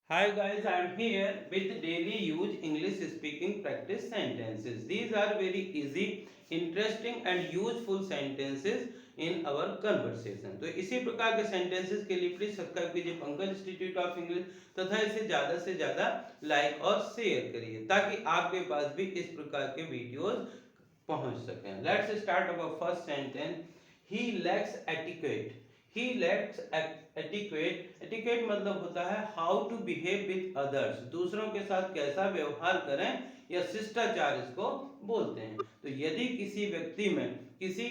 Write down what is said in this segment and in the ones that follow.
Hi guys, I am here with daily use English speaking practice sentences. These are very easy, interesting and useful sentences in our conversation. तो इसी प्रकार के sentences के लिए please subscribe कीजिए Pankaj institute of English तथा इसे ज़्यादा से ज़्यादा लाइक और शेयर करिए ताकि आपके पास भी इस प्रकार के वीडियोस पहुंच सकें. Let's start our first sentence. He lacks etiquette. He lacks etiquette. Etiquette मतलब होता है how to behave with others. दूसरों के साथ कैसा व्यवहार करें या शिष्टाचार इसको बोलते हैं. तो यदि किसी व्यक्ति में किसी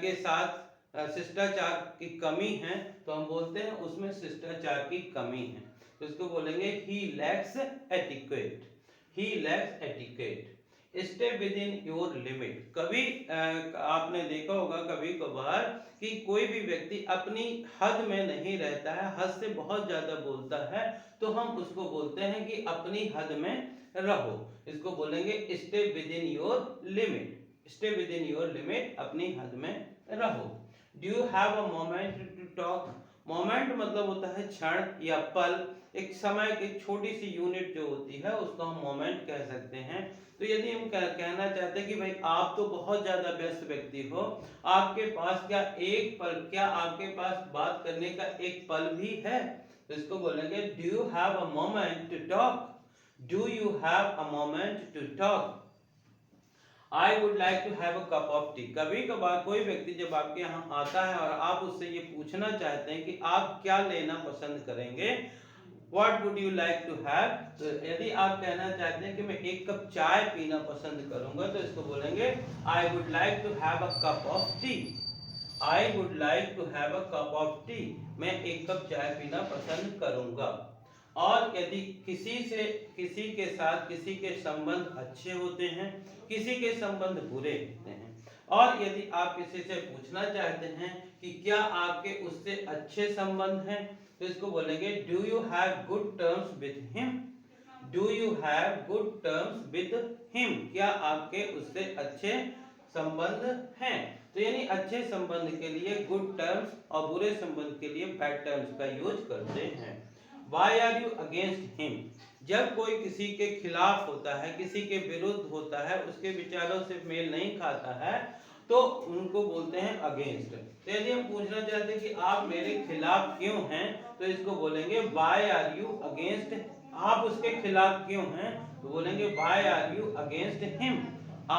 के साथ शिष्टाचार की कमी है तो हम बोलते हैं उसमें शिष्टाचार की कमी है. तो इसको बोलेंगे he lacks etiquette. He lacks etiquette. Stay within your limit. कभी आपने देखा होगा कभी कभार कि कोई भी व्यक्ति अपनी हद में नहीं रहता है, हद से बहुत ज्यादा बोलता है, तो हम उसको बोलते हैं कि अपनी हद में रहो. इसको बोलेंगे stay within your limit. Stay within your limit, अपनी हद में रहो. Do you have a moment to talk. Moment मतलब होता है क्षण या पल, एक समय की छोटी सी यूनिट जो होती है उसको हम मोमेंट कह सकते हैं. तो यदि हम कहना चाहते हैं कि भाई आप तो बहुत ज्यादा व्यस्त व्यक्ति हो, आपके पास क्या आपके पास बात करने का एक पल भी है, तो इसको बोलेंगे do you have a moment to talk. Do you have a moment to talk. I would like to have a cup of tea. कभी कभार कोई व्यक्ति जब आपके यहाँ आता है और आप उससे ये पूछना चाहते हैं कि आप क्या लेना पसंद करेंगे, What would you like to have? तो यदि आप कहना चाहते हैं कि मैं एक कप चाय पीना पसंद करूंगा तो इसको बोलेंगे I would like to have a cup of tea. I would like to have a cup of tea. मैं एक कप चाय पीना पसंद करूंगा. और यदि किसी के साथ किसी के संबंध अच्छे होते हैं, किसी के संबंध बुरे होते हैं, और यदि आप किसी से पूछना चाहते हैं कि क्या आपके उससे अच्छे संबंध हैं, तो इसको बोलेंगे do you have good terms with him. Do you have good terms with him. क्या आपके उससे अच्छे संबंध हैं. तो यानी अच्छे संबंध के लिए गुड टर्म्स और बुरे संबंध के लिए बैड टर्म्स का यूज करते हैं. Why are you against him? जब कोई किसी के खिलाफ होता है, किसी के विरुद्ध होता है, उसके विचारों से मेल नहीं खाता है, तो उनको बोलते हैं अगेंस्ट. तो यदि हम पूछना चाहते हैं कि आप मेरे खिलाफ क्यों हैं, तो इसको बोलेंगे why are you against. आप उसके खिलाफ क्यों हैं, तो बोलेंगे why are you against him.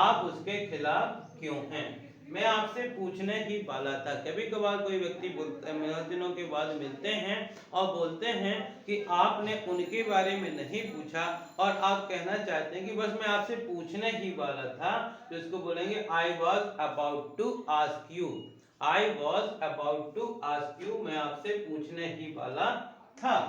आप उसके खिलाफ क्यों हैं. मैं आपसे पूछने ही वाला था. कभी कभार कोई व्यक्ति दिनों के बाद मिलते हैं और बोलते हैं कि आपने उनके बारे में नहीं पूछा और आप कहना चाहते हैं कि बस मैं आपसे पूछने ही वाला था, तो इसको बोलेंगे I was about to ask you. I was about to ask you. मैं आपसे पूछने ही वाला था.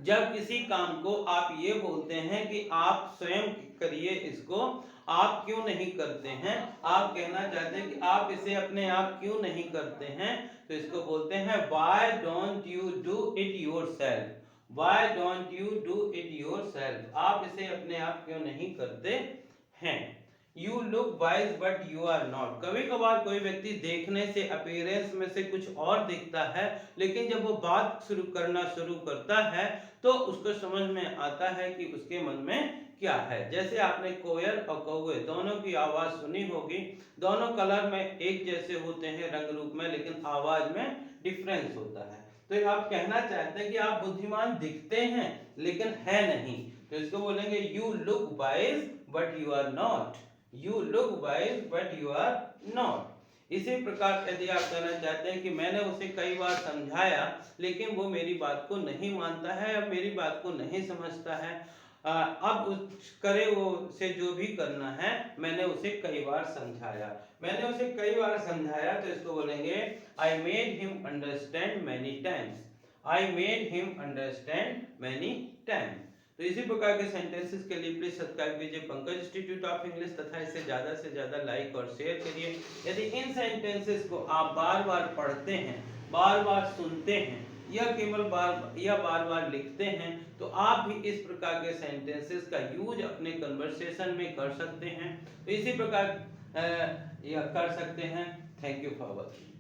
जब किसी काम को आप ये बोलते हैं कि आप स्वयं करिए इसको, आप क्यों नहीं करते हैं, आप कहना चाहते हैं कि आप इसे अपने आप क्यों नहीं करते हैं, तो इसको बोलते हैं why don't you do it yourself. Why don't you do it yourself. आप इसे अपने आप क्यों नहीं करते हैं. You look wise but you are not. कभी कभार कोई व्यक्ति देखने से अपीयरेंस में से कुछ और दिखता है, लेकिन जब वो बात करना शुरू करता है तो उसको समझ में आता है कि उसके मन में क्या है. जैसे आपने कोयल और कौवे दोनों की आवाज सुनी होगी. दोनों कलर में एक जैसे होते हैं रंग रूप में, लेकिन आवाज में डिफरेंस होता है. तो आप कहना चाहते हैं कि आप बुद्धिमान दिखते हैं लेकिन है नहीं, तो इसको बोलेंगे you look wise but you are not. You look wise but you are not. इसी प्रकार यदि आप कहना चाहते हैं कि मैंने उसे कई बार समझाया लेकिन वो मेरी बात को नहीं मानता है, अब मेरी बात को नहीं समझता है, अब उस करे वो से जो भी करना है, मैंने उसे कई बार समझाया. मैंने उसे कई बार समझाया, तो इसको बोलेंगे I made him understand many times. I made him understand many times. तो इसी प्रकार के सेंटेंसेस के लिए प्लीज सब्सक्राइब कीजिए पंकज इंस्टीट्यूट ऑफ इंग्लिश तथा इसे ज़्यादा से ज़्यादा लाइक और शेयर करिए. यदि इन सेंटेंसेस को आप बार बार पढ़ते हैं, बार बार सुनते हैं या केवल बार बार लिखते हैं, तो आप भी इस प्रकार के सेंटेंसेस का यूज अपने कन्वर्सेशन में कर सकते हैं. तो इसी प्रकार कर सकते हैं. Thank you for watching.